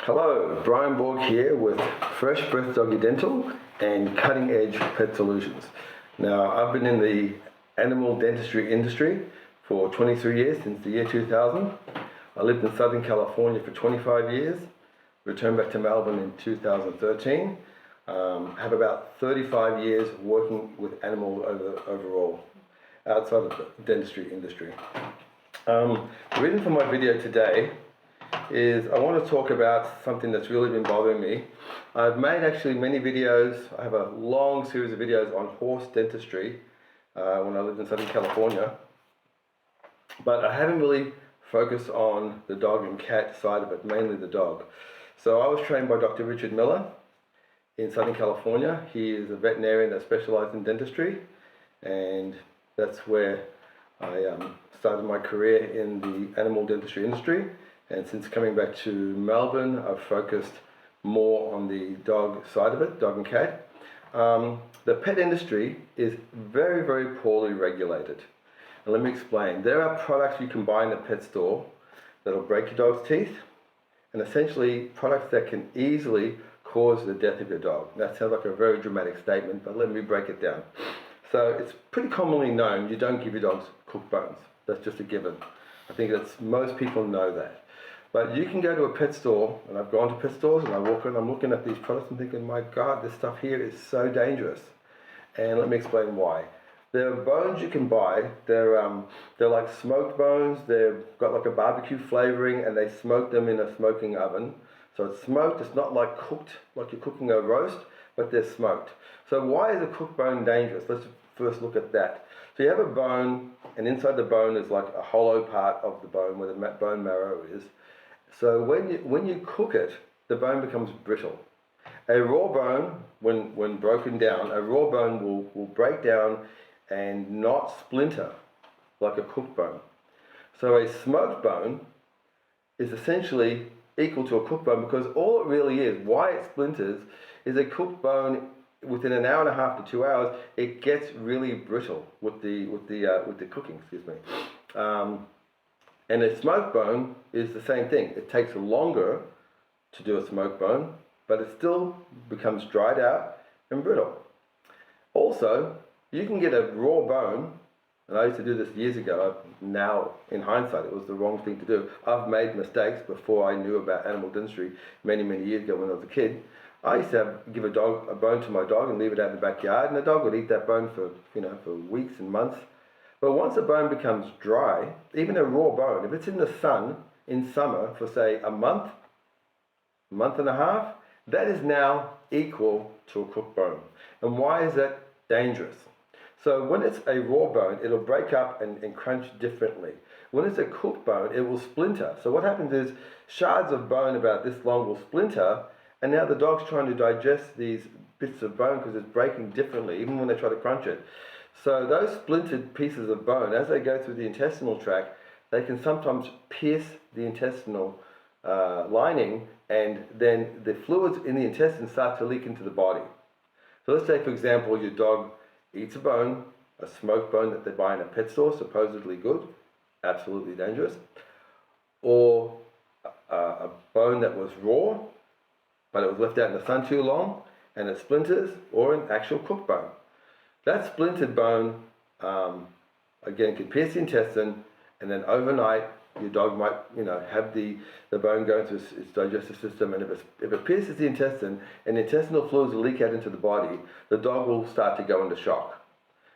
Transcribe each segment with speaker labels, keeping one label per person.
Speaker 1: Hello, Brian Borg here with Fresh Breath Doggy Dental and Cutting Edge Pet Solutions. Now, I've been in the animal dentistry industry for 23 years, since the year 2000. I lived in Southern California for 25 years, returned back to Melbourne in 2013. Have about 35 years working with animals overall, outside of the dentistry industry. The reason for my video today is I want to talk about something that's really been bothering me. I've made actually many videos. I have a long series of videos on horse dentistry when I lived in Southern California, but I haven't really focused on the dog and cat side of it, mainly the dog. So I was trained by Dr. Richard Miller in Southern California. He is a veterinarian that specializes in dentistry, and that's where I started my career in the animal dentistry industry. And since coming back to Melbourne, I've focused more on the dog side of it, dog and cat. The pet industry is very, very poorly regulated. And let me explain. There are products you can buy in a pet store that'll break your dog's teeth, and essentially products that can easily cause the death of your dog. That sounds like a very dramatic statement, but let me break it down. So it's pretty commonly known you don't give your dogs cooked bones. That's just a given. I think most people know that. But you can go to a pet store, and I've gone to pet stores and I walk in, I'm looking at these products and thinking, my God, this stuff here is so dangerous. And let me explain why. There are bones you can buy. They're like smoked bones. They've got like a barbecue flavoring, and they smoke them in a smoking oven. So it's smoked. It's not like cooked, like you're cooking a roast, but they're smoked. So why is a cooked bone dangerous? Let's first look at that. So you have a bone, and inside the bone is like a hollow part of the bone where the bone marrow is. So when you cook it, the bone becomes brittle. A raw bone, when broken down, a raw bone will break down and not splinter like a cooked bone. So a smoked bone is essentially equal to a cooked bone, because all it really is, why it splinters, is a cooked bone. Within an hour and a half to 2 hours, it gets really brittle with the cooking. Excuse me. And a smoked bone is the same thing. It takes longer to do a smoked bone, but it still becomes dried out and brittle. Also, you can get a raw bone, and I used to do this years ago. Now, in hindsight, it was the wrong thing to do. I've made mistakes before I knew about animal dentistry many, many years ago when I was a kid. I used to give a bone to my dog and leave it out in the backyard, and the dog would eat that bone for weeks and months. But once a bone becomes dry, even a raw bone, if it's in the sun in summer for say a month and a half, that is now equal to a cooked bone. And why is that dangerous? So when it's a raw bone, it'll break up and crunch differently. When it's a cooked bone, it will splinter. So what happens is shards of bone about this long will splinter, and now the dog's trying to digest these bits of bone because it's breaking differently, even when they try to crunch it. So those splintered pieces of bone, as they go through the intestinal tract, they can sometimes pierce the intestinal lining, and then the fluids in the intestine start to leak into the body. So let's say, for example, your dog eats a bone, a smoked bone that they buy in a pet store, supposedly good, absolutely dangerous, or a bone that was raw, but it was left out in the sun too long, and it splinters, or an actual cooked bone. That splintered bone, again, could pierce the intestine, and then overnight, your dog might, have the bone going through its digestive system, and if it pierces the intestine and intestinal fluids will leak out into the body, the dog will start to go into shock.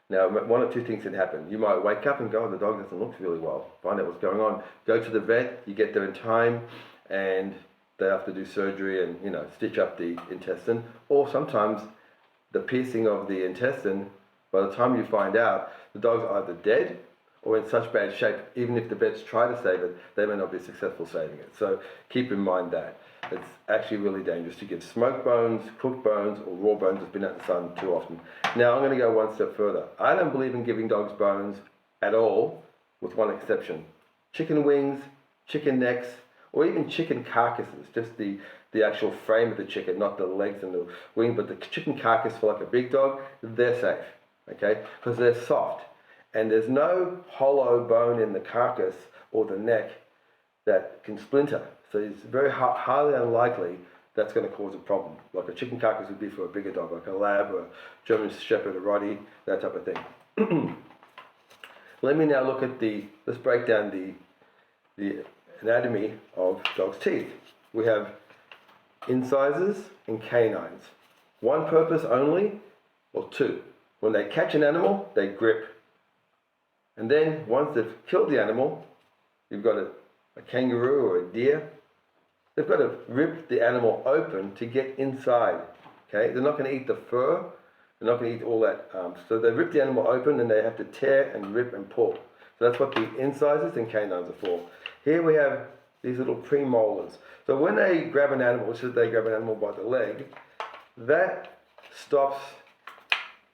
Speaker 1: Now, one or two things can happen. You might wake up and go, oh, the dog doesn't look really well. Find out what's going on. Go to the vet, you get there in time, and they have to do surgery and, stitch up the intestine. Or sometimes the piercing of the intestine, by the time you find out, the dog's either dead or in such bad shape, even if the vets try to save it, they may not be successful saving it. So keep in mind that. It's actually really dangerous to give smoked bones, cooked bones, or raw bones that's been out in the sun too often. Now, I'm going to go one step further. I don't believe in giving dogs bones at all, with one exception. Chicken wings, chicken necks, or even chicken carcasses, just the actual frame of the chicken, not the legs and the wing, but the chicken carcass for like a big dog, they're safe, okay? Because they're soft. And there's no hollow bone in the carcass or the neck that can splinter. So it's very highly unlikely that's going to cause a problem. Like a chicken carcass would be for a bigger dog, like a lab or a German Shepherd, a Rottie, that type of thing. Let me now look at let's break down the anatomy of dogs' teeth. We have incisors and canines. One purpose only, or two. When they catch an animal, they grip. And then once they've killed the animal, you've got a kangaroo or a deer, they've got to rip the animal open to get inside. Okay, they're not going to eat the fur, they're not going to eat all that. So they rip the animal open and they have to tear and rip and pull. So that's what the incisors and canines are for. Here we have these little premolars. So when they grab an animal, let's say they grab an animal by the leg, that stops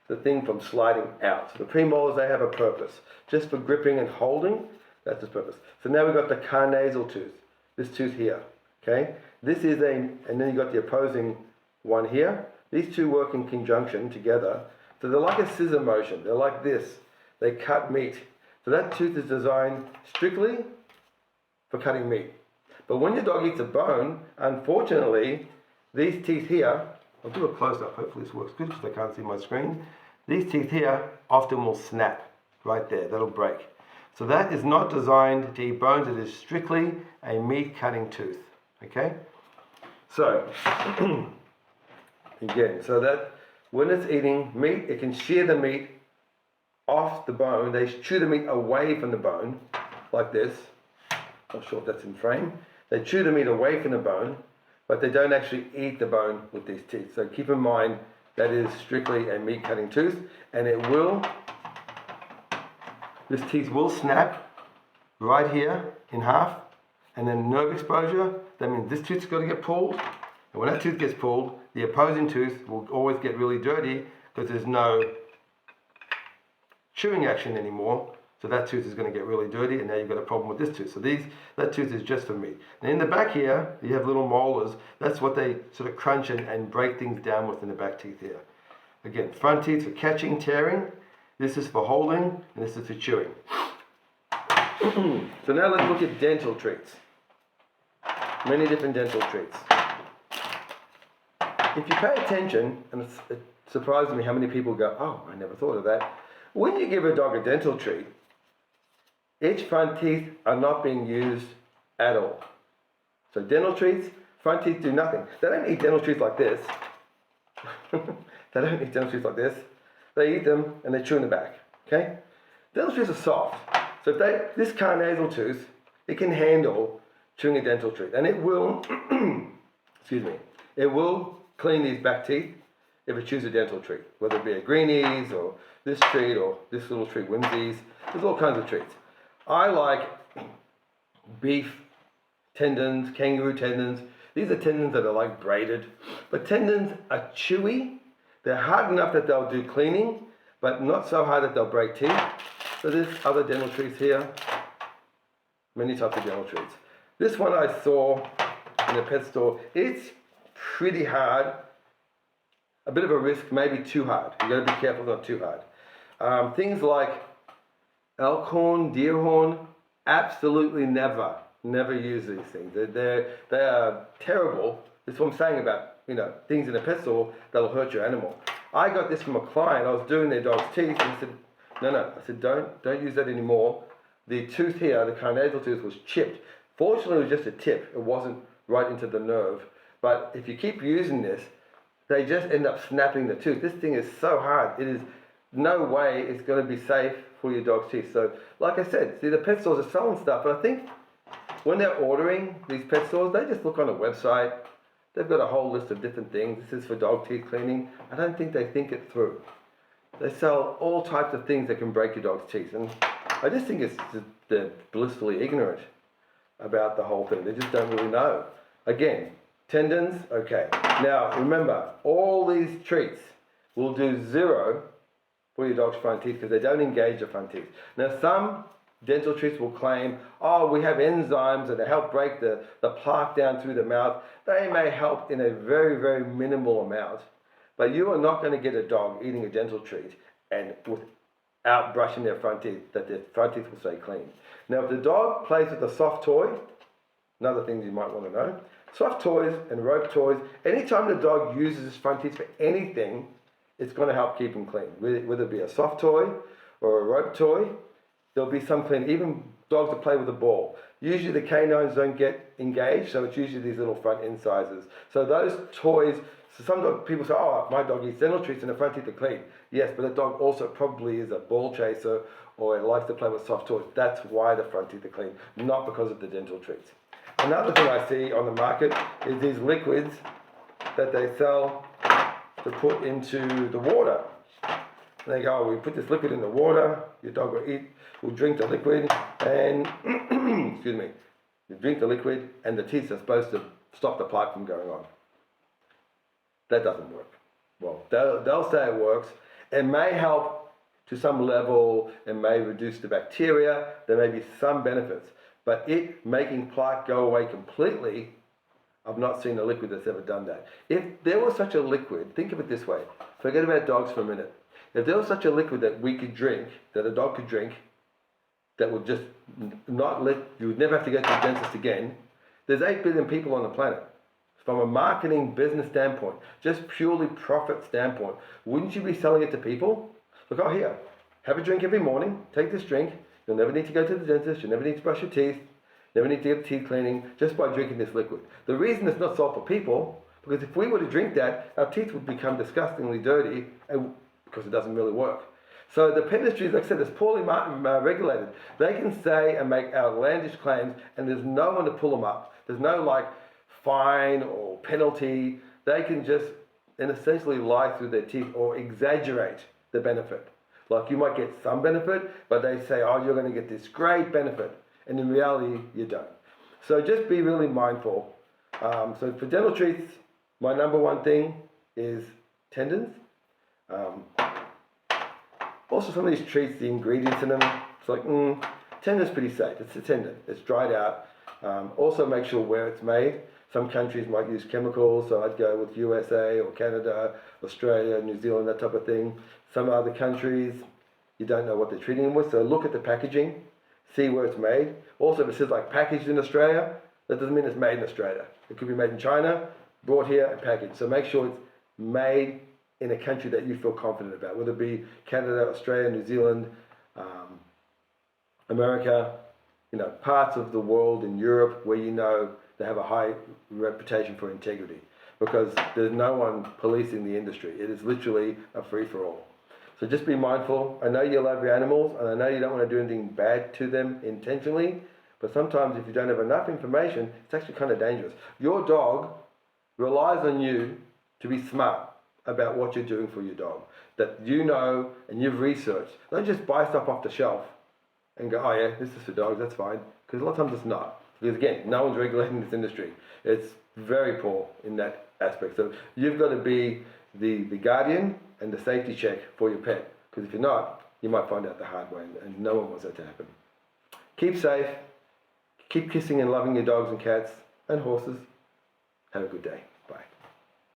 Speaker 1: the thing from sliding out. So the premolars, they have a purpose. Just for gripping and holding, that's its purpose. So now we've got the carnasal tooth, this tooth here. Okay, this is and then you've got the opposing one here. These two work in conjunction together. So they're like a scissor motion. They're like this. They cut meat. So that tooth is designed strictly for cutting meat. But when your dog eats a bone, unfortunately, these teeth here, I'll do a close-up, hopefully this works good because I can't see my screen. These teeth here often will snap right there, that'll break. So that is not designed to eat bones, it is strictly a meat-cutting tooth, okay? So, again, so that when it's eating meat, it can shear the meat off the bone. They chew the meat away from the bone, like this. Not sure if that's in frame. They chew the meat away from the bone, but they don't actually eat the bone with these teeth. So keep in mind that is strictly a meat cutting tooth, and this teeth will snap right here in half, and then nerve exposure, that means this tooth's got to get pulled, and when that tooth gets pulled, the opposing tooth will always get really dirty because there's no chewing action anymore. So that tooth is going to get really dirty, and now you've got a problem with this tooth. So that tooth is just for meat. And in the back here, you have little molars. That's what they sort of crunch and break things down with in the back teeth here. Again, front teeth for catching, tearing. This is for holding, and this is for chewing. So now let's look at dental treats. Many different dental treats. If you pay attention, and it surprises me how many people go, oh, I never thought of that. When you give a dog a dental treat, its front teeth are not being used at all. So dental treats, front teeth do nothing. They don't eat dental treats like this. They don't eat dental treats like this. They eat them and they chew in the back. Okay? Dental treats are soft. So if this carnasal tooth, it can handle chewing a dental treat. And it will, excuse me, it will clean these back teeth if it chews a dental treat. Whether it be a Greenies or this treat or this little treat, Whimsies. There's all kinds of treats. I like beef tendons, kangaroo tendons. These are tendons that are like braided. But tendons are chewy. They're hard enough that they'll do cleaning, but not so hard that they'll break teeth. So there's other dental treats here. Many types of dental treats. This one I saw in a pet store. It's pretty hard. A bit of a risk, maybe too hard. You got to be careful not too hard. Things like elk horn, deer horn, absolutely never use these things. They are terrible. That's what I'm saying about, things in a pet store that'll hurt your animal. I got this from a client. I was doing their dog's teeth, and he said, no. I said, don't use that anymore. The tooth here, the carnasal tooth, was chipped. Fortunately, it was just a tip. It wasn't right into the nerve. But if you keep using this, they just end up snapping the tooth. This thing is so hard. It is no way it's going to be safe for your dog's teeth. So, like I said, see, the pet stores are selling stuff, but I think when they're ordering these pet stores, they just look on a website. They've got a whole list of different things. This is for dog teeth cleaning. I don't think they think it through. They sell all types of things that can break your dog's teeth, and I just think they're blissfully ignorant about the whole thing. They just don't really know. Again, tendons, okay. Now, remember, all these treats will do zero for your dog's front teeth because they don't engage the front teeth. Now, some dental treats will claim, oh, we have enzymes that help break the plaque down through the mouth. They may help in a very, very minimal amount, but you are not going to get a dog eating a dental treat and without brushing their front teeth, that their front teeth will stay clean. Now, if the dog plays with a soft toy, Another thing you might want to know. Soft toys and rope toys, anytime the dog uses his front teeth for anything, it's going to help keep him clean. Whether it be a soft toy or a rope toy, there'll be some clean. Even dogs that play with a ball. Usually the canines don't get engaged, so it's usually these little front incisors. So those toys, so some people say, oh, my dog eats dental treats and the front teeth are clean. Yes, but the dog also probably is a ball chaser or it likes to play with soft toys. That's why the front teeth are clean, not because of the dental treats. Another thing I see on the market is these liquids that they sell to put into the water. And they go, we put this liquid in the water, your dog will drink the liquid, and, excuse me, you drink the liquid, and the teeth are supposed to stop the plaque from going on. That doesn't work. Well, they'll say it works. It may help to some level, it may reduce the bacteria, there may be some benefits. But it making plaque go away completely, I've not seen a liquid that's ever done that. If there was such a liquid, think of it this way, forget about dogs for a minute. If there was such a liquid that we could drink, that a dog could drink, that would just not let, you would never have to go to the dentist again, there's 8 billion people on the planet. From a marketing business standpoint, just purely profit standpoint, wouldn't you be selling it to people? Look, oh here, have a drink every morning, take this drink, you'll never need to go to the dentist, you'll never need to brush your teeth, never need to get teeth cleaning, just by drinking this liquid. The reason it's not sold for people, because if we were to drink that, our teeth would become disgustingly dirty, because it doesn't really work. So the pen industry, like I said, is poorly regulated. They can say and make outlandish claims, and there's no one to pull them up. There's no fine or penalty. They can just essentially lie through their teeth or exaggerate the benefit. Like you might get some benefit, but they say, oh, you're going to get this great benefit. And in reality, you don't. So just be really mindful. So for dental treats, my number one thing is tendons. Also some of these treats, the ingredients in them, it's like, tendon's pretty safe. It's a tendon. It's dried out. Also make sure where it's made. Some countries might use chemicals, so I'd go with USA or Canada, Australia, New Zealand, that type of thing. Some other countries, you don't know what they're treating them with, so look at the packaging, see where it's made. Also, if it says packaged in Australia, that doesn't mean it's made in Australia. It could be made in China, brought here and packaged. So make sure it's made in a country that you feel confident about, whether it be Canada, Australia, New Zealand, America, parts of the world in Europe where they have a high reputation for integrity, because there's no one policing the industry. It is literally a free-for-all. So just be mindful. I know you love your animals, and I know you don't want to do anything bad to them intentionally, but sometimes if you don't have enough information, it's actually kind of dangerous. Your dog relies on you to be smart about what you're doing for your dog, that you know and you've researched. Don't just buy stuff off the shelf and go, oh yeah, this is for dogs, that's fine. Because a lot of times it's not. Because again, no one's regulating this industry. It's very poor in that aspect. So you've got to be the guardian and the safety check for your pet. Because if you're not, you might find out the hard way, and no one wants that to happen. Keep safe. Keep kissing and loving your dogs and cats and horses. Have a good day.